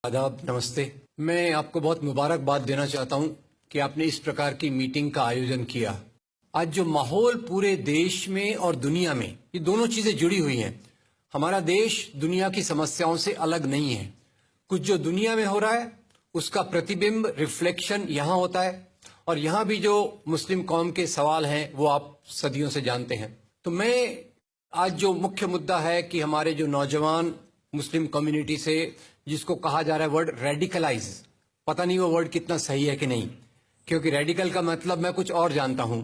आदाब, नमस्ते। मैं आपको बहुत मुबारकबाद देना चाहता हूं कि आपने इस प्रकार की मीटिंग का आयोजन किया। आज जो माहौल पूरे देश में और दुनिया में, ये दोनों चीजें जुड़ी हुई हैं। हमारा देश दुनिया की समस्याओं से अलग नहीं है। कुछ जो दुनिया में हो रहा है उसका प्रतिबिंब, रिफ्लेक्शन यहां होता है, और यहां भी जो मुस्लिम कौम के सवाल हैं वो आप सदियों से जानते हैं। तो मैं आज जो मुख्य मुद्दा है कि हमारे जो नौजवान मुस्लिम कम्युनिटी से, जिसको कहा जा रहा है वर्ड रेडिकलाइज, पता नहीं वो वर्ड कितना सही है कि नहीं, क्योंकि रेडिकल का मतलब मैं कुछ और जानता हूं।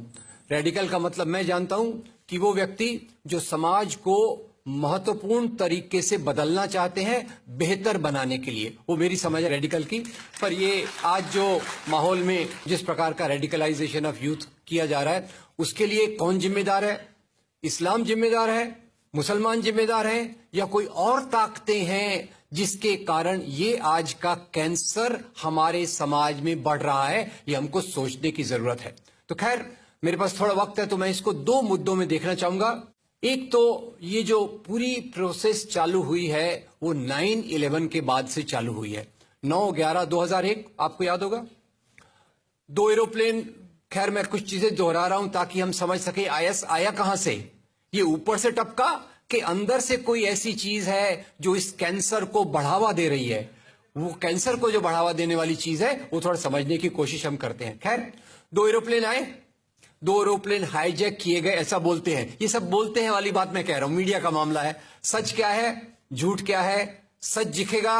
रेडिकल का मतलब मैं जानता हूं कि वो व्यक्ति जो समाज को महत्वपूर्ण तरीके से बदलना चाहते हैं बेहतर बनाने के लिए, वो मेरी समझ है रेडिकल की। पर ये आज जो माहौल में जिस प्रकार का रेडिकलाइजेशन ऑफ यूथ किया जा रहा है, उसके लिए कौन जिम्मेदार है? इस्लाम जिम्मेदार है, मुसलमान जिम्मेदार हैं, या कोई और ताकतें हैं जिसके कारण ये आज का कैंसर हमारे समाज में बढ़ रहा है? ये हमको सोचने की जरूरत है। तो खैर, मेरे पास थोड़ा वक्त है तो मैं इसको दो मुद्दों में देखना चाहूंगा। एक तो ये जो पूरी प्रोसेस चालू हुई है वो 9/11 के बाद से चालू हुई है। 9/11/2001 आपको याद होगा, 2 एरोप्लेन। खैर, मैं कुछ चीजें दोहरा रहा हूं ताकि हम समझ सके आईएस आया कहां से। ये ऊपर से टपका कि अंदर से कोई ऐसी चीज है जो इस कैंसर को बढ़ावा दे रही है। वो कैंसर को जो बढ़ावा देने वाली चीज है वो थोड़ा समझने की कोशिश हम करते हैं। खैर, 2 एरोप्लेन आए, 2 एरोप्लेन हाईजैक किए गए, ऐसा बोलते हैं। ये सब बोलते हैं वाली बात मैं कह रहा हूं, मीडिया का मामला है। सच क्या है, झूठ क्या है, सच दिखेगा,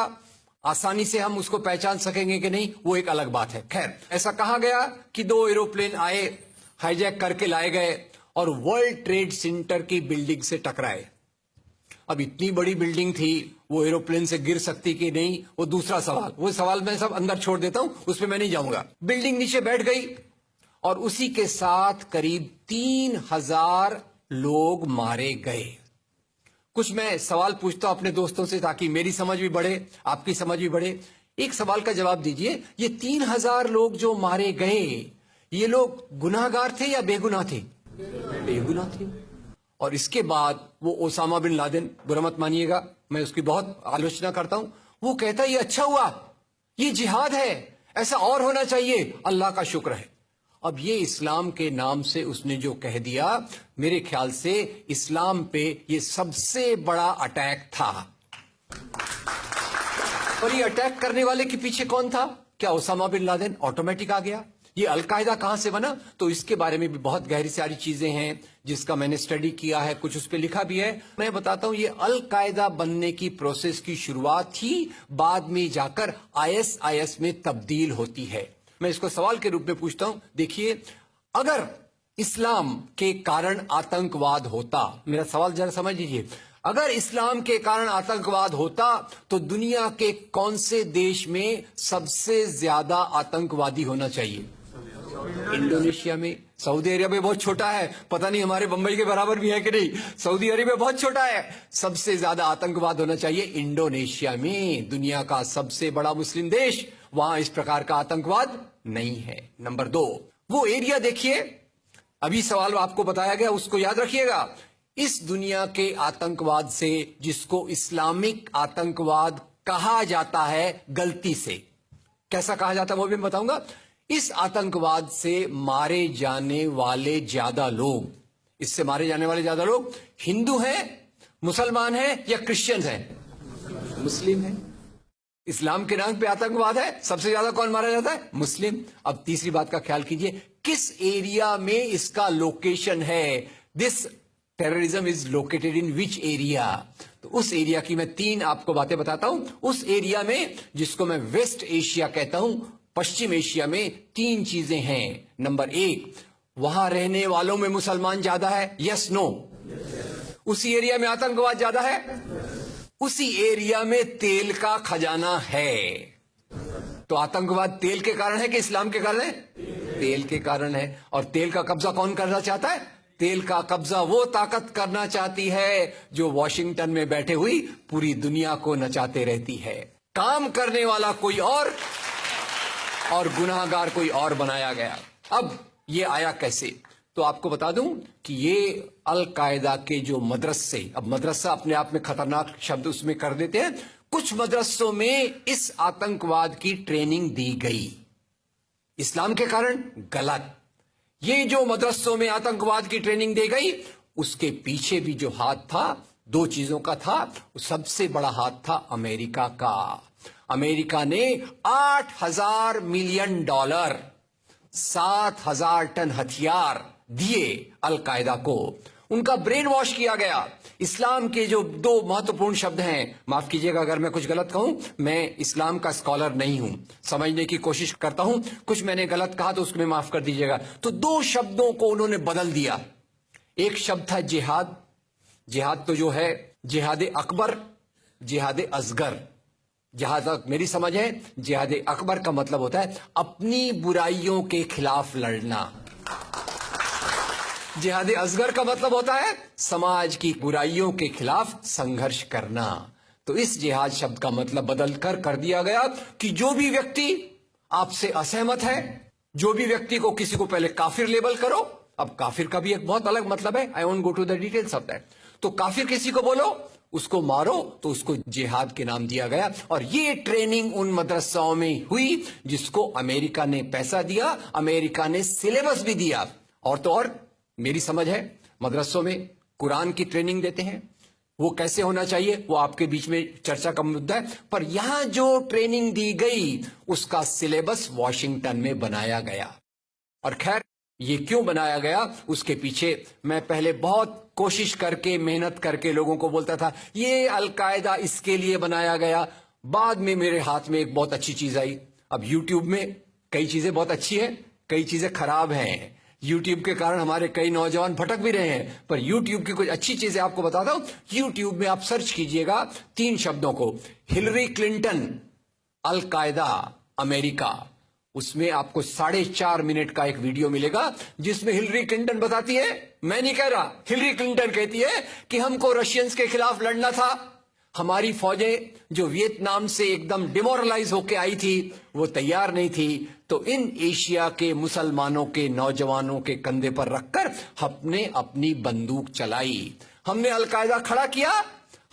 आसानी से हम उसको पहचान सकेंगे कि नहीं, वो एक अलग बात है। खैर, ऐसा कहा गया कि 2 एरोप्लेन आए, हाईजैक करके लाए गए और वर्ल्ड ट्रेड सेंटर की बिल्डिंग से टकराए। अब इतनी बड़ी बिल्डिंग थी, वो एरोप्लेन से गिर सकती कि नहीं, वो दूसरा सवाल। वो सवाल मैं सब अंदर छोड़ देता हूं, उसमें मैं नहीं जाऊंगा। बिल्डिंग नीचे बैठ गई और उसी के साथ करीब 3000 लोग मारे गए। कुछ मैं सवाल पूछता हूं अपने दोस्तों से ताकि मेरी समझ भी बढ़े, आपकी समझ भी बढ़े। एक सवाल का जवाब दीजिए, ये 3000 लोग जो मारे गए, ये लोग गुनाहगार थे या बेगुनाह थे? बेगुनाह थे। और इसके बाद वो ओसामा बिन लादेन, बुरा मत मानिएगा, मैं उसकी बहुत आलोचना करता हूं, वो कहता है ये अच्छा हुआ, ये जिहाद है, ऐसा और होना चाहिए, अल्लाह का शुक्र है। अब ये इस्लाम के नाम से उसने जो कह दिया, मेरे ख्याल से इस्लाम पे ये सबसे बड़ा अटैक था। और ये अटैक करने वाले के पीछे कौन था? क्या ओसामा बिन लादेन ऑटोमेटिक आ गया? ये अलकायदा कहां से बना? तो इसके बारे में भी बहुत गहरी सारी चीजें हैं जिसका मैंने स्टडी किया है, कुछ उस पर लिखा भी है। मैं बताता हूं, ये अलकायदा बनने की प्रोसेस की शुरुआत ही बाद में जाकर आईएसआईएस में तब्दील होती है। मैं इसको सवाल के रूप में पूछता हूं, देखिए, अगर इस्लाम के कारण आतंकवाद होता, मेरा सवाल जरा समझ लीजिए, अगर इस्लाम के कारण आतंकवाद होता तो दुनिया के कौन से देश में सबसे ज्यादा आतंकवादी होना चाहिए? इंडोनेशिया में। सऊदी अरेबिया बहुत छोटा है, पता नहीं हमारे बंबई के बराबर भी है कि नहीं। सऊदी अरेबिया बहुत छोटा है, सबसे ज्यादा आतंकवाद होना चाहिए इंडोनेशिया में, दुनिया का सबसे बड़ा मुस्लिम देश। वहां इस प्रकार का आतंकवाद नहीं है। नंबर 2, वो एरिया देखिए, अभी सवाल आपको बताया गया, उसको याद रखिएगा। इस दुनिया के आतंकवाद से, जिसको इस्लामिक आतंकवाद कहा जाता है गलती से, कैसा कहा जाता है वो भी मैं बताऊंगा। इस आतंकवाद से मारे जाने वाले ज्यादा लोग, इससे मारे जाने वाले ज्यादा लोग हिंदू हैं, मुसलमान हैं या क्रिश्चियन हैं? मुस्लिम हैं। इस्लाम के नाम पे आतंकवाद है, सबसे ज्यादा कौन मारा जाता है? मुस्लिम। अब तीसरी बात का ख्याल कीजिए, किस एरिया में इसका लोकेशन है? This terrorism is located in which area? तो उस एरिया की मैं 3 आपको बातें बताता हूं। उस एरिया में, जिसको मैं वेस्ट एशिया कहता हूं, पश्चिम एशिया में 3 चीजें हैं। नंबर 1, वहां रहने वालों में मुसलमान ज्यादा है, यस नो? उसी एरिया में आतंकवाद ज्यादा है, उसी एरिया में तेल का खजाना है। तो आतंकवाद तेल के कारण है कि इस्लाम के कारण है? तेल के कारण है। और तेल का कब्जा कौन करना चाहता है? तेल का कब्जा वो ताकत करना चाहती है जो वॉशिंगटन में बैठे हुई पूरी दुनिया को नचाते रहती है। काम करने वाला कोई और गुनाहगार कोई और बनाया गया। अब ये आया कैसे? तो आपको बता दूं कि ये अल कायदा के जो मदरसे, अब मदरसा अपने आप में खतरनाक शब्द उसमें कर देते हैं, कुछ मदरसों में इस आतंकवाद की ट्रेनिंग दी गई। इस्लाम के कारण गलत। ये जो मदरसों में आतंकवाद की ट्रेनिंग दी गई, उसके पीछे भी जो हाथ था, दो चीजों का था। सबसे बड़ा हाथ था अमेरिका का। अमेरिका ने $8,000 मिलियन, 7,000 टन हथियार दिए अलकायदा को। उनका ब्रेन वॉश किया गया। इस्लाम के जो दो महत्वपूर्ण शब्द हैं, माफ कीजिएगा अगर मैं कुछ गलत कहूं, मैं इस्लाम का स्कॉलर नहीं हूं, समझने की कोशिश करता हूं, कुछ मैंने गलत कहा तो उसको मैं माफ कर दीजिएगा। तो दो शब्दों को उन्होंने बदल दिया। एक शब्द था जिहाद। जिहाद तो जो है जिहाद अकबर, जिहाद असगर। जहां तक मेरी समझ है, जिहाद अकबर का मतलब होता है अपनी बुराइयों के खिलाफ लड़ना। जिहाद असगर का मतलब होता है समाज की बुराइयों के खिलाफ संघर्ष करना। तो इस जिहाद शब्द का मतलब बदल कर दिया गया कि जो भी व्यक्ति आपसे असहमत है, जो भी व्यक्ति को किसी को पहले काफिर लेबल करो, अब काफिर का भी एक बहुत अलग मतलब है, I won't go to the details of that. तो काफिर किसी को बोलो, उसको मारो, तो उसको जिहाद के नाम दिया गया। और ये ट्रेनिंग उन मदरसाओं में हुई जिसको अमेरिका ने पैसा दिया, अमेरिका ने सिलेबस भी दिया। और तो और मेरी समझ है मदरसों में कुरान की ट्रेनिंग देते हैं। वो कैसे होना चाहिए वो आपके बीच में चर्चा का मुद्दा है, पर यहां जो ट्रेनिंग दी गई उसका सिलेबस वॉशिंगटन में बनाया गया। और खैर ये क्यों बनाया गया उसके पीछे मैं पहले बहुत कोशिश करके, मेहनत करके लोगों को बोलता था ये अलकायदा इसके लिए बनाया गया। बाद में मेरे हाथ में एक बहुत अच्छी चीज आई। अब यूट्यूब में कई चीजें बहुत अच्छी हैं, कई चीजें खराब हैं। यूट्यूब के कारण हमारे कई नौजवान भटक भी रहे हैं, पर यूट्यूब की कुछ अच्छी चीजें आपको बताता हूं। यूट्यूब में आप सर्च कीजिएगा 3 शब्दों को, हिलरी क्लिंटन अलकायदा अमेरिका, उसमें आपको 4.5 मिनट का एक वीडियो मिलेगा जिसमें हिलरी क्लिंटन बताती है, मैं नहीं कह रहा, हिलरी क्लिंटन कहती है कि हमको रशियंस के खिलाफ लड़ना था। हमारी फौजें जो वियतनाम से एकदम डिमोरलाइज होकर आई थी वो तैयार नहीं थी, तो इन एशिया के मुसलमानों के नौजवानों के कंधे पर रखकर हमने अपनी बंदूक चलाई, हमने अलकायदा खड़ा किया,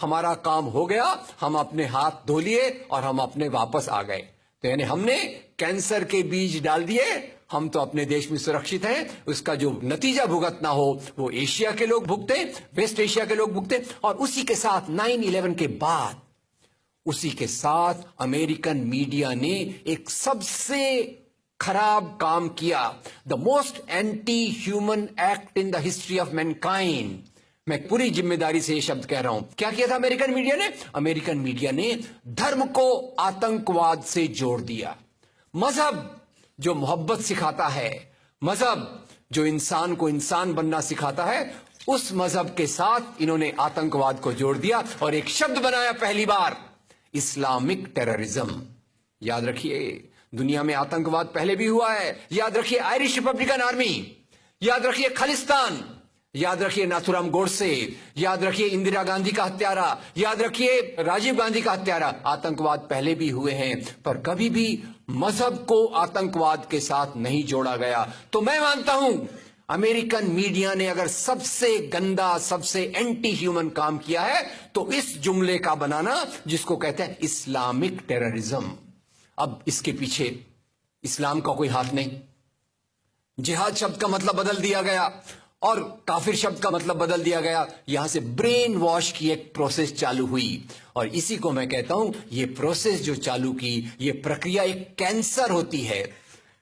हमारा काम हो गया, हम अपने हाथ धो लिए और हम अपने वापस आ गए। तो यानी हमने कैंसर के बीज डाल दिए, हम तो अपने देश में सुरक्षित हैं, उसका जो नतीजा भुगतना हो वो एशिया के लोग भुगते, वेस्ट एशिया के लोग भुगते। और उसी के साथ 9/11 के बाद, उसी के साथ अमेरिकन मीडिया ने एक सबसे खराब काम किया, the most anti human act in the history of Mankind. मैं पूरी जिम्मेदारी से ये शब्द कह रहा हूं। क्या किया था अमेरिकन मीडिया ने? अमेरिकन मीडिया ने धर्म को आतंकवाद से जोड़ दिया। मजहब जो मोहब्बत सिखाता है, मजहब जो इंसान को इंसान बनना सिखाता है, उस मजहब के साथ इन्होंने आतंकवाद को जोड़ दिया और एक शब्द बनाया पहली बार, इस्लामिक टेररिज्म। याद रखिए दुनिया में आतंकवाद पहले भी हुआ है। याद रखिए आयरिश रिपब्लिकन आर्मी, याद रखिए खालिस्तान, याद रखिए नाथुराम गोडसे, याद रखिए इंदिरा गांधी का हत्यारा, याद रखिए राजीव गांधी का हत्यारा। आतंकवाद पहले भी हुए हैं, पर कभी भी मजहब को आतंकवाद के साथ नहीं जोड़ा गया। तो मैं मानता हूं अमेरिकन मीडिया ने अगर सबसे गंदा, सबसे एंटी ह्यूमन काम किया है तो इस जुमले का बनाना जिसको कहते हैं इस्लामिक टेररिज्म। अब इसके पीछे इस्लाम का कोई हाथ नहीं। जिहाद शब्द का मतलब बदल दिया गया और काफिर शब्द का मतलब बदल दिया गया। यहां से ब्रेन वॉश की एक प्रोसेस चालू हुई और इसी को मैं कहता हूं, ये प्रोसेस जो चालू की, ये प्रक्रिया एक कैंसर होती है।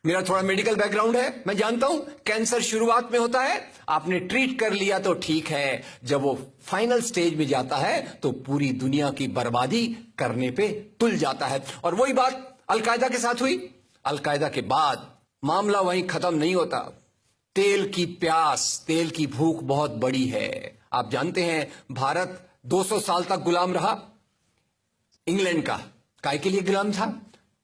मेरा थोड़ा मेडिकल बैकग्राउंड है, मैं जानता हूं कैंसर शुरुआत में होता है, आपने ट्रीट कर लिया तो ठीक है, जब वो फाइनल स्टेज में जाता है तो पूरी दुनिया की बर्बादी करने पे तुल जाता है। और वही बात अलकायदा के साथ हुई। अलकायदा के बाद मामला वहीं खत्म नहीं होता। तेल की प्यास, तेल की भूख बहुत बड़ी है। आप जानते हैं भारत 200 साल तक गुलाम रहा इंग्लैंड का। काय के लिए गुलाम था?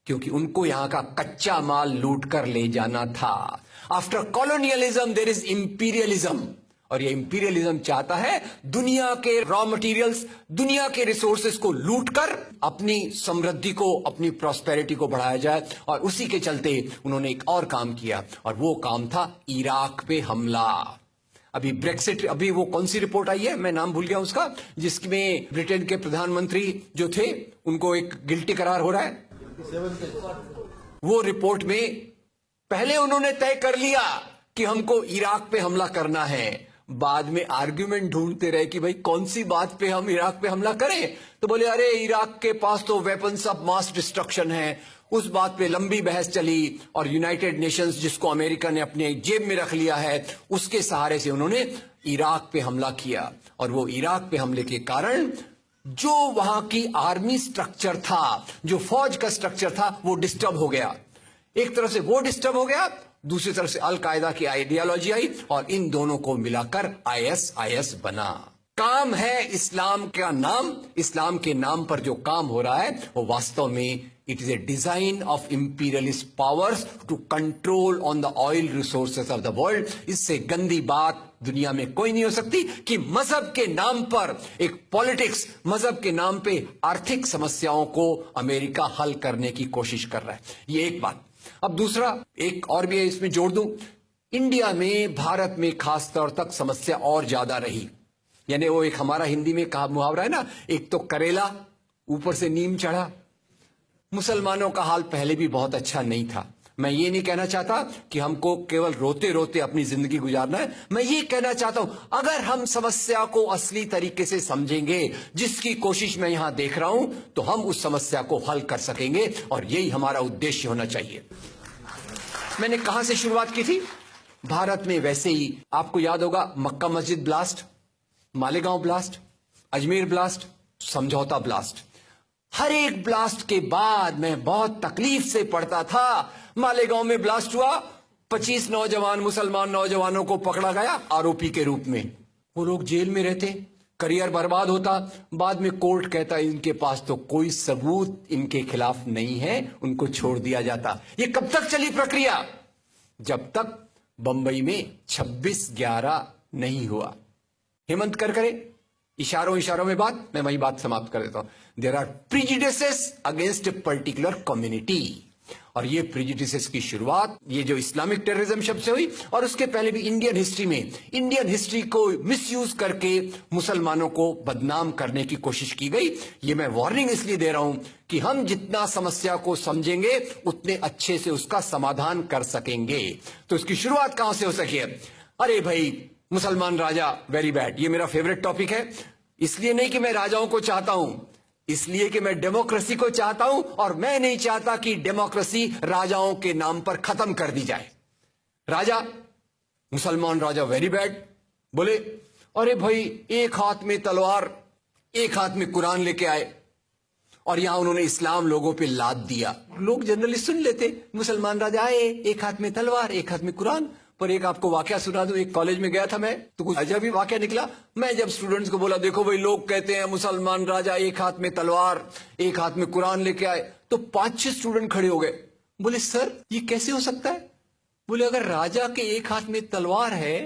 क्योंकि उनको यहां का कच्चा माल लूट कर ले जाना था। After colonialism there is imperialism, और ये इंपीरियलिज्म चाहता है दुनिया के रॉ मटेरियल्स, दुनिया के रिसोर्सेस को लूटकर अपनी समृद्धि को, अपनी प्रॉस्पेरिटी को बढ़ाया जाए। और उसी के चलते उन्होंने एक और काम किया और वो काम था इराक पे हमला। अभी ब्रेक्सिट, अभी वो कौन सी रिपोर्ट आई है, मैं नाम भूल गया उसका, जिसमें ब्रिटेन के प्रधानमंत्री जो थे उनको एक गिल्टी करार हो रहा है। वो रिपोर्ट में पहले उन्होंने तय कर लिया कि हमको इराक पे हमला करना है, बाद में आर्ग्यूमेंट ढूंढते रहे कि भाई कौन सी बात पे हम इराक पे हमला करें, तो बोले अरे इराक के पास तो वेपन्स ऑफ मास डिस्ट्रक्शन है। उस बात पे लंबी बहस चली और यूनाइटेड नेशंस, जिसको अमेरिका ने अपने जेब में रख लिया है, उसके सहारे से उन्होंने इराक पे हमला किया। और वो इराक पे हमले के कारण जो वहां की आर्मी स्ट्रक्चर था, जो फौज का स्ट्रक्चर था, वो डिस्टर्ब हो गया। एक तरफ से वो डिस्टर्ब हो गया, दूसरी तरफ से अल कायदा की आइडियोलॉजी आई और इन दोनों को मिलाकर आईएसआईएस बना। काम है इस्लाम का नाम, इस्लाम के नाम पर जो काम हो रहा है वो वास्तव में it is a design of imperialist powers to control on the oil resources of the world. इससे गंदी बात दुनिया में कोई नहीं हो सकती कि मजहब के नाम पर एक पॉलिटिक्स, मजहब के नाम पे आर्थिक समस्याओं को अमेरिका हल करने की कोशिश कर रहा है। ये एक बात। अब दूसरा एक और भी है, इसमें जोड़ दूं, इंडिया में, भारत में खास तौर तक समस्या और ज्यादा रही। यानी वो एक हमारा हिंदी में कहा मुहावरा है ना, एक तो करेला ऊपर से नीम चढ़ा। मुसलमानों का हाल पहले भी बहुत अच्छा नहीं था। मैं ये नहीं कहना चाहता कि हमको केवल रोते रोते अपनी जिंदगी गुजारना है। मैं ये कहना चाहता हूं अगर हम समस्या को असली तरीके से समझेंगे, जिसकी कोशिश मैं यहां देख रहा हूं, तो हम उस समस्या को हल कर सकेंगे और यही हमारा उद्देश्य होना चाहिए। मैंने कहां से शुरुआत की थी? भारत में वैसे ही आपको याद होगा, मक्का मस्जिद blast, Malegaon blast, Ajmer blast, समझौता ब्लास्ट। हर एक ब्लास्ट के बाद मैं बहुत तकलीफ से पढ़ता था, मालेगांव में ब्लास्ट हुआ, 25 नौजवान मुसलमान नौजवानों को पकड़ा गया आरोपी के रूप में। वो लोग जेल में रहते, करियर बर्बाद होता, बाद में कोर्ट कहता इनके पास तो कोई सबूत इनके खिलाफ नहीं है, उनको छोड़ दिया जाता। ये कब तक चली प्रक्रिया? जब तक बंबई में 26/11 नहीं हुआ। हेमंत करकरे इशारों में बात, मैं वही बात समाप्त कर देता हूं। There are prejudices against a particular community, और ये प्रिजुडिसेस की शुरुआत ये जो इस्लामिक टेररिज्म शब्द से हुई, और उसके पहले भी इंडियन हिस्ट्री में, इंडियन हिस्ट्री को मिसयूज करके मुसलमानों को बदनाम करने की कोशिश की गई। ये मैं वार्निंग इसलिए दे रहा हूं कि हम जितना समस्या को समझेंगे उतने अच्छे से उसका समाधान कर सकेंगे। तो इसकी शुरुआत कहां से हो सके? अरे भाई मुसलमान राजा वेरी बैड, ये मेरा फेवरेट टॉपिक है। इसलिए नहीं कि मैं राजाओं को चाहता हूं, इसलिए कि मैं डेमोक्रेसी को चाहता हूं, और मैं नहीं चाहता कि डेमोक्रेसी राजाओं के नाम पर खत्म कर दी जाए। राजा, मुसलमान राजा वेरी बैड। बोले अरे भाई, एक हाथ में तलवार, एक हाथ में कुरान लेके आए, और यहां उन्होंने इस्लाम लोगों पे लाद दिया। लोग जनरली सुन लेते, मुसलमान राजा आए, एक हाथ में तलवार, एक हाथ में कुरान। पर एक आपको वाकया सुना दूं, एक कॉलेज में गया था मैं, तो कुछ अजब ही वाकया निकला। मैं जब स्टूडेंट्स को बोला देखो भाई, लोग कहते हैं मुसलमान राजा एक हाथ में तलवार, एक हाथ में कुरान लेके आए, तो 5-6 स्टूडेंट खड़े हो गए। बोले सर ये कैसे हो सकता है? बोले अगर राजा के एक हाथ में तलवार है,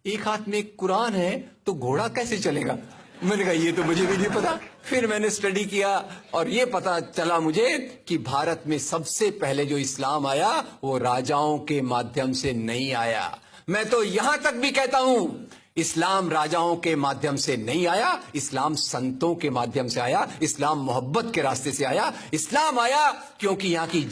एक हाथ में कुरान है, तो घोड़ा कैसे चलेगा? मैंने कहा ये तो मुझे भी नहीं पता। फिर मैंने स्टडी किया और ये पता चला मुझे कि भारत में सबसे पहले जो इस्लाम आया वो राजाओं के माध्यम से नहीं आया। मैं तो यहां तक भी कहता हूं, इस्लाम राजाओं के माध्यम से नहीं आया, इस्लाम संतों के माध्यम से आया, इस्लाम मोहब्बत के रास्ते से आया। इस्लाम आया क्योंकि यहां की